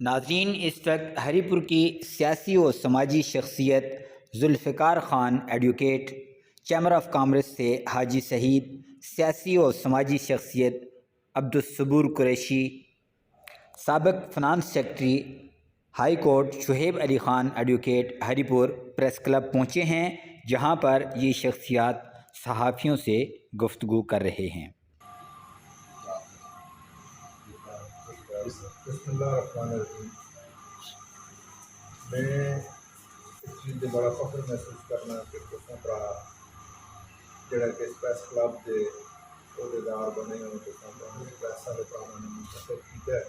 नाज़रीन, इस वक्त हरीपुर की सियासी व समाजी शख्सियत Zulfiqar Khan advocate, chamber of commerce से हाजी सईद, सियासी व समाजी शख्सियत अब्दुस्सबूर कुरैशी, साबिक़ finance secretary high court Shoaib Ali Khan advocate Haripur press club पहुँचे हैं, जहाँ पर ये शख्सियात सहाफ़ियों से गुफ्तगू कर रहे हैं। बिस्मिल्लाहिर्रहमानिर्रहीम। मैं इस चीज़ से बड़ा फख्र महसूस करना कि तुसां भरा जिहड़ा कि प्रेस क्लब के अहदेदार बने हो, तुसां प्रेस वाले भरावां ने मुंतखब किया है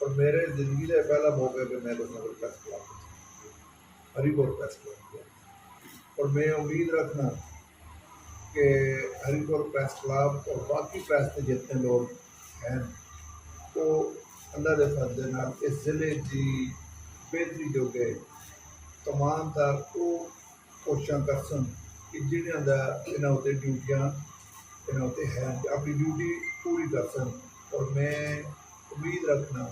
और मेरे ज़िंदगी का पहला मौका कि मैं तुसां कोल press club Haripur press club किया और मैं उम्मीद रखना कि हरीपुर प्रेस क्लब और बाकी प्रेस के जितने लोग हैं तो अल्लाह के फजल नाल इस ज़िले की बेहतरी जोगे तमाम तर वो कोशिशां करसन कि जिन्हों का इन्हों उत्ते ड्यूटियां इन्हों उत्ते हैं अपनी ड्यूटी पूरी करसन। और मैं उम्मीद रखना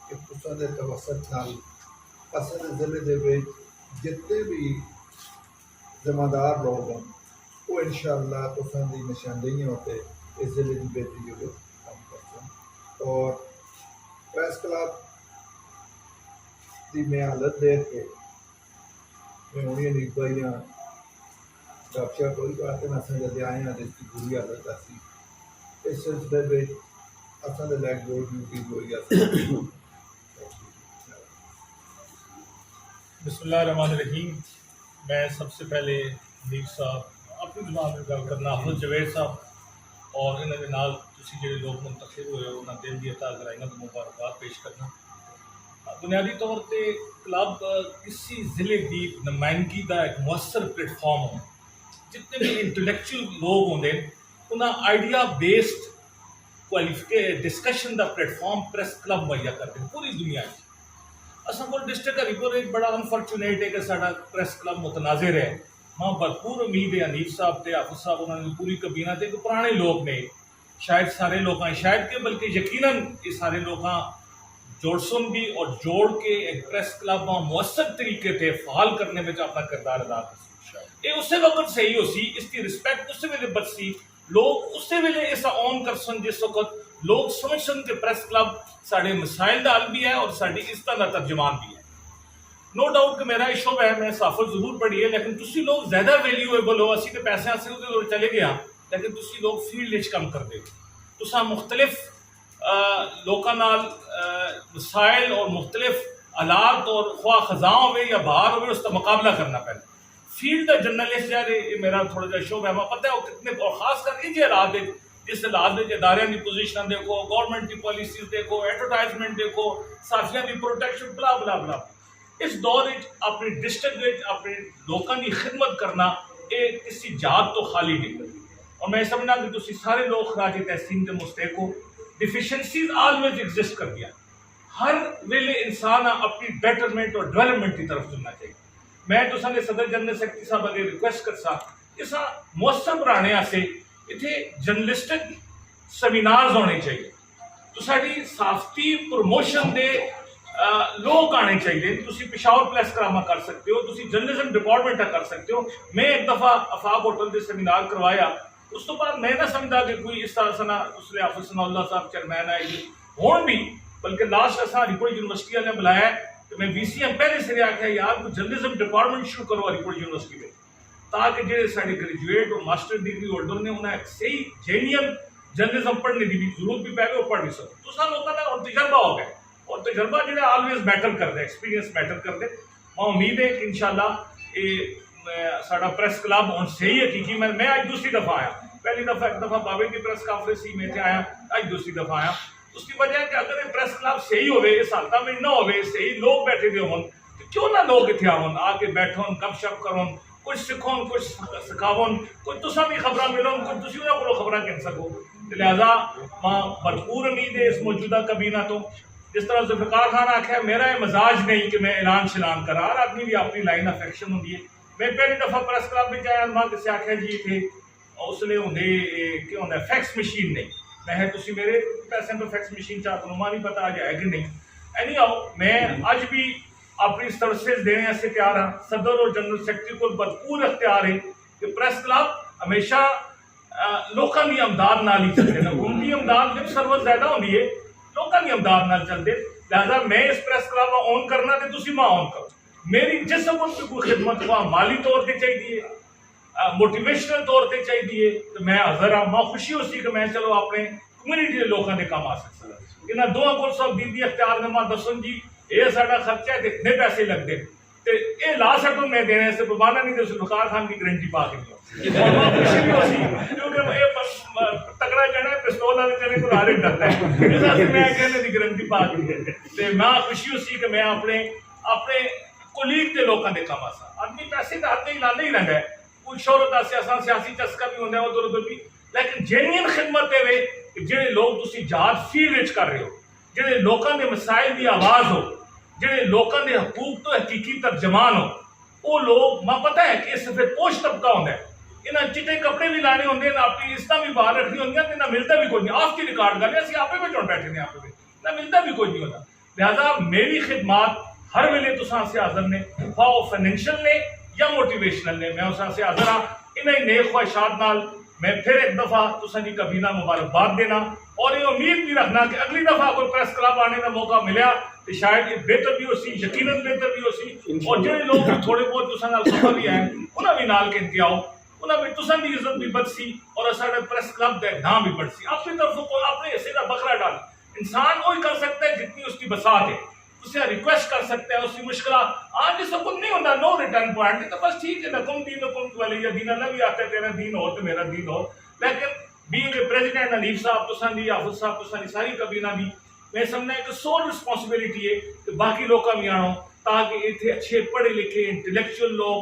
कि तुसां दे तवसत नाल असल ज़िले दे विच जितने भी जिम्मेदार लोग हैं वो इंशाअल्लाह तुसां दी निशानदेहियां उत्ते इस ज़िले की बेहतरी जोगे काम करसन। और प्रेस क्लब की मैं हालत देख के मैं उन्हें निभाइया गपशप कोई बात ना जब आए हैं इसकी बुरी हालत ऐसी इस सिलसिले में असल लैक जो ड्यूटी हुई बिस्मिल्लाहिर्रहमानिर्रहीम। मैं सबसे पहले मीर साहब अपनी जुबान में गल करना हाफिज़ जवेद साहब और इन्होंने नाल तुसी जिहड़े लोग मुंतखब हुए उन्होंने दिल दी अता कराइयां तो मुबारकबाद पेश करना। बुनियादी तौर पर क्लब किसी ज़िले की नुमाइंदगी का एक मुअस्सर प्लेटफॉर्म हो, जितने भी इंटलैक्चुअल लोग होंगे उन्हें आइडिया बेस्ड क्वालिफिके डिस्कशन का प्लेटफॉर्म प्रेस क्लब मुहैया करते हैं पूरी दुनिया में। असां को डिस्ट्रिक्ट हरीपुर एक बड़ा अनफॉर्चुनेट है कि साडा प्रेस क्लब मुतनाज़िर है। हाँ, भरपूर उम्मीद है हनीफ साहब से हाफिज़ साहब उन्होंने पूरी कबीना से पुराने लोग ने शायद सारे लोग शायद के बल्कि यकीनन ये सारे लोग जोड़सन भी और जोड़ के एक प्रेस क्लब मुअस्सर तरीके से फाल करने में अपना किरदार अदा कर ये उस वक्त सही हो सी, इसकी रिस्पेक्ट उस वेले बचसी, लोग उस वेले ऐसा ऑन कर सन जिस वक्त लोग समझ सन कि प्रेस क्लब साढ़े मसाइल का हल भी है और साड़ी इज्जत का तर्जमान भी है। नो डाउट कि मेरा इशू है, मैं साफर जरूर पढ़ी है, लेकिन तुसी लोग ज्यादा वैल्यूएबल हो, असी तो पैसे हासिल चले गया, लेकिन तुसी लोग फील्ड कम कर दे, तुसा मुख्तलिफ लोगों नाल मसाइल और मुख्तलिफ हालात और ख्वा खजा हो या बाहर हो उसका मुकाबला करना पहले फील्ड का जर्नलिस्ट यार मेरा थोड़ा जा शो है, पता है वो कितने और खास कर इन हालात जिस हालात इदारे की पोजिशन देखो, गवर्नमेंट की पॉलिसीज देखो, एडवर्टाइजमेंट देखो, साफिया की प्रोटेक्शन बला बला बला। इस दौर अपने डिस्ट्रिक्ट अपने लोगों की खिदमत करना ये किसी जात तो खाली नहीं करती। और मैं समझना कि तुम सारे लोग खराज तहसीन के मुस्तक हो, डिफिशेंसीज ऑलवेज एग्जिस्ट कर दिया, हर वेले इंसान अपनी बेटरमेंट और डेवलपमेंट की तरफ चलना चाहिए। मैं तो सदर जनरल सेक्रेटरी साहब अगर रिक्वेस्ट कर सा इसा मौसम बनाने से इतने जर्नलिस्टिक सेमिनार्स होने चाहिए, तो साड़ी साफ्ती प्रमोशन दे लोग आने चाहिए। तुसी पिशावर प्रेस करामा कर सकते हो, तुसी जर्नलिज्म डिपार्टमेंट कर सकते हो। मैं एक दफ़ा अफाक होटल से सेमिनार करवाया, उस तो बाद मैं ना समझा कि कोई इस तरह सना उसने हाफिज़ सनाउल्लाह साहब चेयरमैन आए हों भी, बल्कि लास्ट असा हरीपुर यूनिवर्सिटी वाले बुलाया तो मैं VCM पहले से आख्या यार कोई जर्नलिज्म डिपार्टमेंट शुरू करो हरीपुर यूनिवर्सिटी में, ताकि जो साढ़े ग्रेजुएट और मास्टर डिग्री होल्डर ने उन्हें एक सही जेन्युइन जर्नलिज्म पढ़ने की भी जरूरत भी पै वो पढ़ भी सको। तो सब लोगों का तजर्बा हो गया और तजर्बा जो ऑलवेज मैटर कर दे, एक्सपीरियंस मैटर कर दे। मैं उम्मीद है कि इंशाल्लाह ये साडा प्रेस क्लब हम सही हकीकी मैं अज दूसरी दफ़ा आया, पहली दफ़ा एक दफ़ा बाबे की प्रेस कॉन्फ्रेंस ही में आया, अज दूसरी दफ़ा आया। उसकी वजह है कि अगर ये प्रेस क्लब सही हो इस हालत में ना हो, सही लोग बैठे दे हो तो क्यों ना लोग इतने आवन आके बैठन गपशप करन, कुछ सिखन कुछ सिखावन, कुछ तुसा भी खबर मिलन, कुछ तुसी उन्होंने को खबर कह सको। लिहाजा मां भरपूर उम्मीद है इस मौजूदा कबीना तो, जिस तरह जुल्फ़िकार खान आख्या मेरा ये मजाज नहीं कि मैं ऐलान शलान करा, हर आदमी भी अपनी लाइन ऑफ एक्शन होंगी है। मैं पहली दफ़ा प्रेस क्लब में आया मां किसी आख्या जी थे उसने होंगे क्या होंगे फैक्स मशीन नहीं, मैं तुसी मेरे पैसे तो फैक्स मशीन चाह तो नहीं पता आ जाए कि नहीं, एनी आओ मैं अज भी अपनी सर्विसेज देने से तैयार हाँ। सदर और जनरल सैकटरी को भरपूर अख्तियार है कि प्रेस क्लब हमेशा लोगों की इमदाद नाल ही चलते हैं। हुकूमती इमदाद लिप सर्विस ज्यादा होती है, लोगों की इमदाद नाल चलते। लिहाजा मैं इस प्रेस क्लब को ऑन करना तो तुम मां ऑन करो। मेरी जिस वक्त भी कोई खिदमत वहाँ माली तौर पर चाहिए, मोटिवेशनल तौर पर चाहिए, तो मैं हाजिर हाँ। मैं खुशी होती कि मैं चलो अपने कम्यूनिटी के लोगों के काम आ सकता। इन्होंने दो को सब दी अख्तियार ने मैं दसन जी ये साडा खर्चा है, इतने पैसे लगते ते ये ला सकूँ मैं देने से बबाना नहीं तो जुल्फिकार खान की गारंटी पा के खुशी भी होती क्योंकि तगड़ा जना पिस्तौल वाले जने को हर एक डरता है। इस वास्ते मैं कहने की गारंटी पा के ते मैं खुशी होती कि मैं अपने अपने कोलीग के लोगों के काम आसा। आदमी पैसे तो हाथ ही लाने ही रहता है, कोई शोहरत आसे आसान सियासी चस्का भी होता है उधर उधर भी, लेकिन जेन्युइन खिदमत है ਜਿਹੜੇ लोग तुम जात फील्ड कर रहे हो, ਜਿਹੜੇ लोगों के मसाइल की आवाज़ हो, ਜਿਹੜੇ लोगों के हकूक तो हकीकी तर्जमान हो, वो लोग मैं पता है कि सफेद पोश तबका होता है। इन्हें चिट्टे कपड़े भी लाने होंगे ना, अपनी इज्जत भी बाहर रखनी होंगी, ना मिलता भी कोई नहीं। ऑफ की रिकॉर्ड कर असं आपे में चुन बैठे आप ना मिलता भी कोई नहीं होता। लिहाजा मेरी खिदमात हर वेले तुसा से हाजिर ने, खा फाइनेंशियल ने या मोटिवेशनल ने, मैं उस से हाजिर हाँ। इन्हें नेक ख्वाहिशात नाल मैं फिर एक दफ़ा तुसा जी कबीना मुबारकबाद देना और ये उम्मीद भी रखना कि अगली दफ़ा कोई प्रेस क्लब आने का मौका मिला तो शायद ये बेहतर भी हो सी, यकीनन बेहतर भी हो सी। और जो लोग थोड़े बहुत तुसा नाल खबर भी आए उन्हें भी नाल कहते आओ, उन्हें भी तुसा की इज्जत भी बढ़ सी और साढ़े प्रेस क्लब का नाम भी बढ़ सी। अपनी तरफ को अपने हिस्से का बकरा डाल। इंसान वही कर सकता है जितनी उसकी बसात है, उससे रिक्वेस्ट कर सकते हैं, उसकी मुश्किल आज भी सब कुछ नहीं होता, नो रिटर्न पॉइंट तो बस ठीक है नकुम दीन वाले या दीन अल्लाह भी आता है, तेरा दीन हो तो मेरा दीन हो। लेकिन बीइंग ए प्रेसिडेंट हनीफ साहब तुसा दी, हाफिज साहब तुसा दी सारी कबीना दी, मैं समझना एक सोल रिस्पॉन्सिबिलिटी है कि बाकी लोग भी आनो ताकि इतने अच्छे पढ़े लिखे इंटेलेक्चुअल लोग,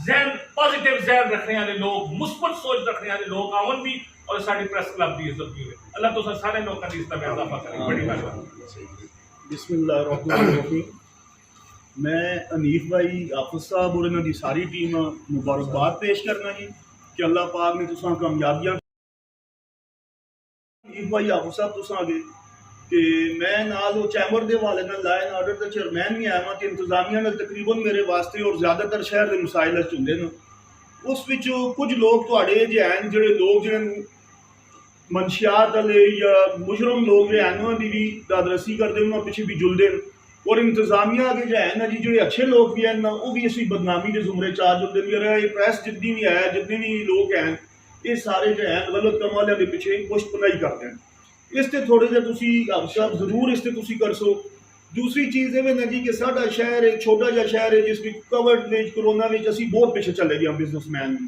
जहन पॉजिटिव जहन रखने वाले लोग, मुस्बत सोच रखने वाले लोग आवन भी और साड़ी प्रेस क्लब की इज्जत भी हुए। अल्लाह तुसा सारे लोगों की इज्जत में इजाफा करे। बड़ी मेहरबानी। बिस्मिल्लाहिर्रहमानिर्रहीम। मैं हनीफ भाई, हाफिज साहब और इन्हों की सारी टीम मुबारकबाद पेश करना जी कि अल्लाह पाक ने तुसा कामयाबियां। हनीफ भाई, हाफिज साहब तुसा आगे कि मैं नाल चैम्बर के हवाले लॉ एंड ऑर्डर का चेयरमैन भी आया तो इंतजामिया ने तकरीबन मेरे वास्ते और ज़्यादातर शहर के मसाइल होंगे न, उस कुछ लोग थोड़े जे हैं जोड़े लोग जो मनशियात वाले या मुजरम लोग जो हैं उन्होंने भी दादरसी करते उन्होंने पिछे भी जुलते हैं और इंतजामिया के जो है ना जी जो अच्छे लोग भी हैं ना वो भी इसी बदनामी के जुमरे चार्ज होते हैं। ये प्रेस जितनी भी है, जितने भी लोग हैं, ये सारे जो हैं गलत काम वाले के पिछे पुष्ट पनाई करते हैं। इससे थोड़े जे तुसी आप जरूर इससे तुसी कर सो। दूसरी चीज़ ये ना जी कि साडा शहर एक छोटा जहा शहर है जिसकी कवर्ड में कोरोना में असी बहुत पिछे चले गए बिजनेसमैन भी,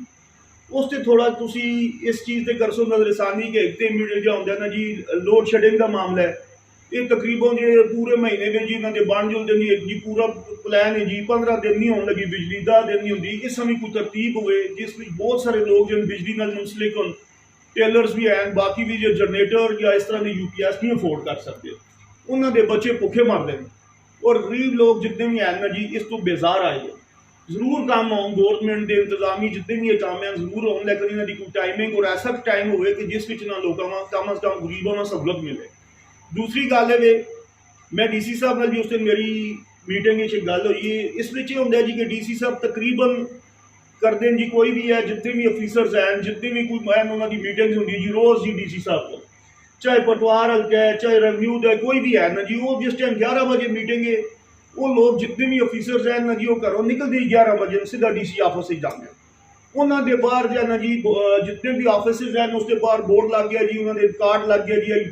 उससे थोड़ा तुसी इस चीज़ से कर सो नजरसानी के एक मीडिया जो होंगे ना जी लोड शेडिंग का मामला है, ये तकरीबन जो पूरे महीने में जी इन्होंने बन जुलते नहीं जी पूरा प्लान है जी 15 दिन नहीं होने लगी बिजली 10 दिन नहीं होती। इस समय कोई तरतीब हुए जिस बहुत सारे लोग जो बिजली नाल मुंसलिक हों, टेलर्स भी हैं, बाकी भी जो जनरेटर या इस तरह के UPS नहीं अफोर्ड कर सकते, उन्होंने बच्चे भुखे मरते हैं और गरीब लोग जितने भी हैं ना जी इस तो बेजार आए हैं। जरूर काम हो गौरमेंट के इंतजामी जितने भी ये काम है जरूर हो, लेकिन इन्होंने कोई टाइमिंग और ऐसा टाइम हो कि जिस ना लोगों में कम अज कम गरीबों में सहूलत मिले। दूसरी गल है मैं DC साहब नाल भी उस दिन मेरी मीटिंग एक गल हुई है, इस होंगे जी कि DC साहब तकरीबन करते हैं जी कोई भी है जितने भी ऑफिसर्स हैं जितने भी कोई मैन उन्होंने मीटिंग्स होंगी जी रोज़ जी DC साहब को, चाहे पटवार हल्का है चाहे रेवन्यू है कोई भी है ना जी, वो जिस टाइम 11 बजे मीटिंग है वो लोग जितने भी ऑफिसर्स हैं ना जी वो घरों निकलते ही 11 बजे सीधा DC ऑफिस जाते हैं। उन्होंने बाहर जो है ना जी जितने भी ऑफिस हैं उसके बाहर बोर्ड लग गया जी, उन्होंने कार्ड लग गया जी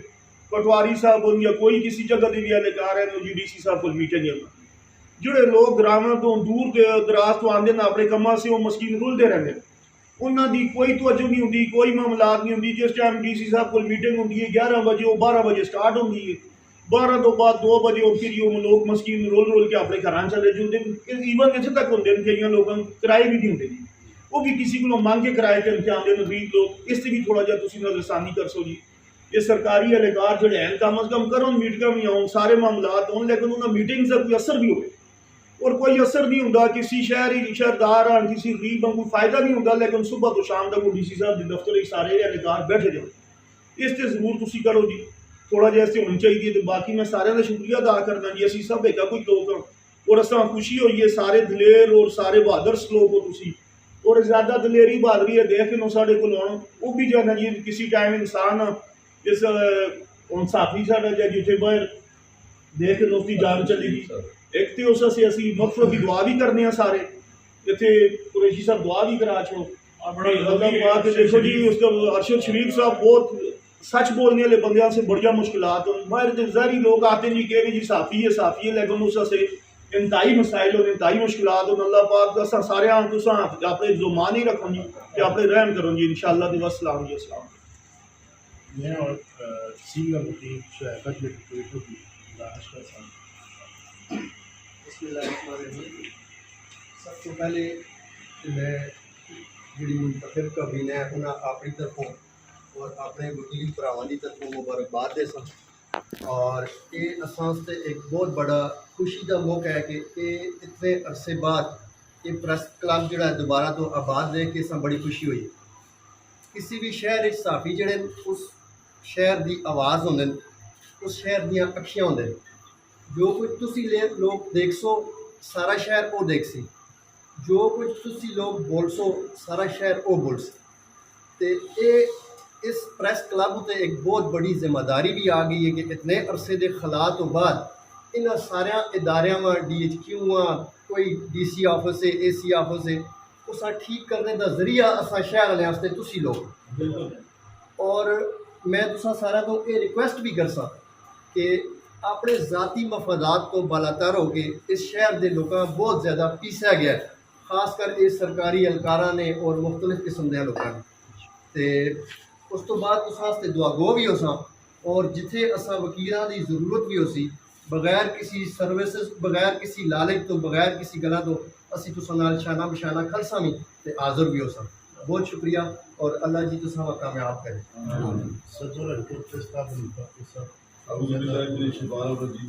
पटवारी साहब हो या कोई किसी जगह के भी अधिकार है तो जी DC साहब को मीटिंग है। जोड़े लोग ग्रामों तो दूर दराज तो आते हैं अपने कमा से वो मस्कीन रुलते रहते हैं, उन्होंने कोई तवज्जो नहीं होती, कोई मामलात नहीं होती। जिस टाइम DC साहब को मीटिंग होती है 11 बजे वो 12 बजे स्टार्ट होती है, 12 तो बाद 2 बजे और फिर वो लोग मस्कीन रोल के अपने घर चले जुलते हैं। ईवन इतने तक होंगे कई लोगों किराए भी नहीं होंगे जी, वो भी किसी को मांग के किराए के इम्तिहान आते हैं गरीब लोग। इससे भी थोड़ा जहा तुम नजरसानी कर सो जी, ये सरकारी एहलकार जोड़े हैं कम अज कम करो मीटिंग भी आउन सारे मामलात हों, लेकिन उन्होंने मीटिंग्स का कोई असर भी हो और कोई असर नहीं होता। किसी शहरी शहरदार आन किसी गरीब को कोई फायदा नहीं होता, लेकिन सुबह तो शाम तक वो DC साहब के दफ्तर सारे एहलकार बैठे जाओ। इससे जरूर तुम करो जी। थोड़ा जिहा इस्ते होनी चाहिए। तो बाकी मैं सारे का शुक्रिया अदा करना जी, असी सब एक कोई लोग हाँ और असा खुशी होई है सारे दलेर और सारे बहादुर लोग हो तुसी, और ज़्यादा दलेरी बहादुरी है देख के साढ़े को आना वो भी जो है ना जी किसी टाइम इंसान इस हम साथी साढ़ा जो जिथे बाहर देख के उसकी जान चली गई। एक तो उस असी मगफरत की दुआ भी करने सारे इतने कुरैशी साहब दुआ भी करा छो। अल्लाह पाक देखो जी उसका अरशद शरीफ साहब बहुत सच बोलने वाले बंदियां से बढ़िया मुश्किलात बाहर जहरी लोग आते नहीं कह जी साफ़ी है लेकिन उस से इंतहाई मसाइल और इंतहाई मुश्किलात और अल्लाह पाक असा सारे अपने जुमान ही रखो जी कि अपने रहम करो जी इंशाअल्लाह। तो वस्सलाम जी अस्सलाम। मैं और सीनियर मुदीर शहर की गुजारिश कर सकता हूँ। बिस्मिल्लाहिर्रहमानिर्रहीम। सबसे पहले मैं जी मुंतखब काबीना है उन्हें अपनी तरफों और अपने वकील भरावां की तरफों मुबारकबाद दे सन, और ये असांते एक बहुत बड़ा खुशी का मौका है कि ये इतने अरसे बाद ये प्रेस क्लब जो दोबारा तो आबाद रह के असां बड़ी खुशी हुई। किसी भी शहर साफी जड़े उस शहर की आवाज़ होंगे, उस शहर दियाँ अखियाँ होंगे, जो कुछ तुसी लोग देख सो सारा शहर वो देख सी, जो कुछ तुसी लोग बोल सो सारा शहर वो बोल सी। ते ये इस प्रेस क्लब उत्ते एक बहुत बड़ी जिम्मेदारी भी आ गई है कि इतने अरसे के खला तो बाद इन्होंने सारे इदारियां में DHQ कोई DC ऑफिस है AC ऑफिस है उस ठीक करने का जरिया असा शहर वाले वास्ते तुसी लोग। और मैं तुसा सारा तो ये रिक्वेस्ट भी कर सा कि अपने ज़ाती मफादात को बालातर हो के इस शहर के लोगों बहुत ज़्यादा पीसा गया है, खासकर इस सरकारी एहलकारा ने और मुख्तलिफ किस्म के लोगों ने। तो उस तो बाद उस वास्ते दुआ गो भी हो सा, और जिथे असा वकीलों की जरूरत भी हो सी बगैर किसी सर्विसेज बगैर किसी लालच तो बगैर किसी गला तो असी तुसा नाल शाना बशाना खलसा भी तो हाज़र भी हो सा। बहुत शुक्रिया और अल्लाह जी तुसा कामयाब करे। सदर रिपोर्ट प्रस्ताव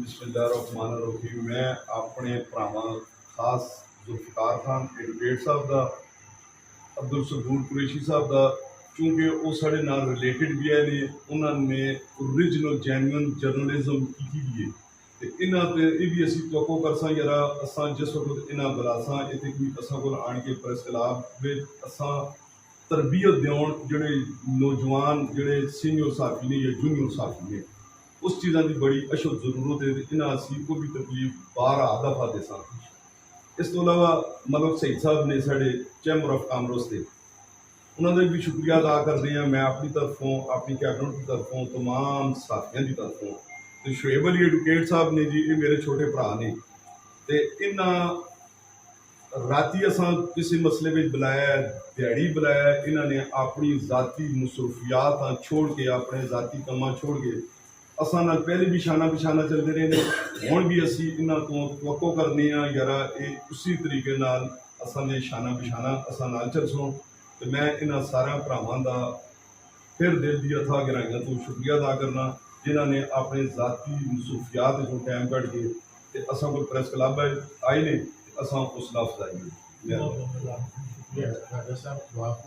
बिस्मिल्लाहिर्रहमानिर्रहीम। मैं अपने भरावां खास जुल्फिकार खान एडवोकेट साहब का, अब्दुल सबूर कुरैशी साहब का, क्योंकि वो साढ़े नाल रिलेटेड भी है ने, उन्होंने ओरिजिनल जैनुअन जर्नलिज्म की है। तो इन्हों पर यह भी असी तवक्को कर सा यार असा जिस वक्त इन्हें बुलासा इतने कोई असा को आन के प्रेस क्लब में असा तरबियत देन जोड़े नौजवान जोड़े सीनियर साफी ने या जूनियर साफी ने उस चीज़ों की बड़ी अशद जरूरत है। इन्हें असी को भी तकलीफ 12 दफा दे सा। इस तो अलावा मलक सईद साहब ने साढ़े चैम्बर ऑफ कामर्स से उन्होंने भी शुक्रिया अदा करते हैं। मैं अपनी तरफों अपनी कैबिनेट की तरफों तमाम साथियों की तरफों तो शुएब अली एडवोकेट साहब ने जी ये मेरे छोटे भरा ने, तो इन्होंने राती असा किसी मसले में बुलाया दिहाड़ी बुलाया, इन्होंने अपनी ज़ाती मसरूफियात छोड़ के अपने ज़ाती कमा छोड़ के असा नाल पहले भी शाना बिशाना चलते रहे हैं। हुण भी असी इन्हों तो तवक्को करने यार ये उसी तरीके नाल असा ने शाना बिशाना असा नाल चलसों। तो मैं इन्होंने सारे भरावां का फिर दिल की अथा गहराइयों तो शुक्रिया अदा करना जिन्होंने अपने ज़ाती मसरूफियात जो टाइम कढ़ के असा कोई प्रेस क्लब आए ने असा उस लफ्ज़ आइए। शुक्रिया।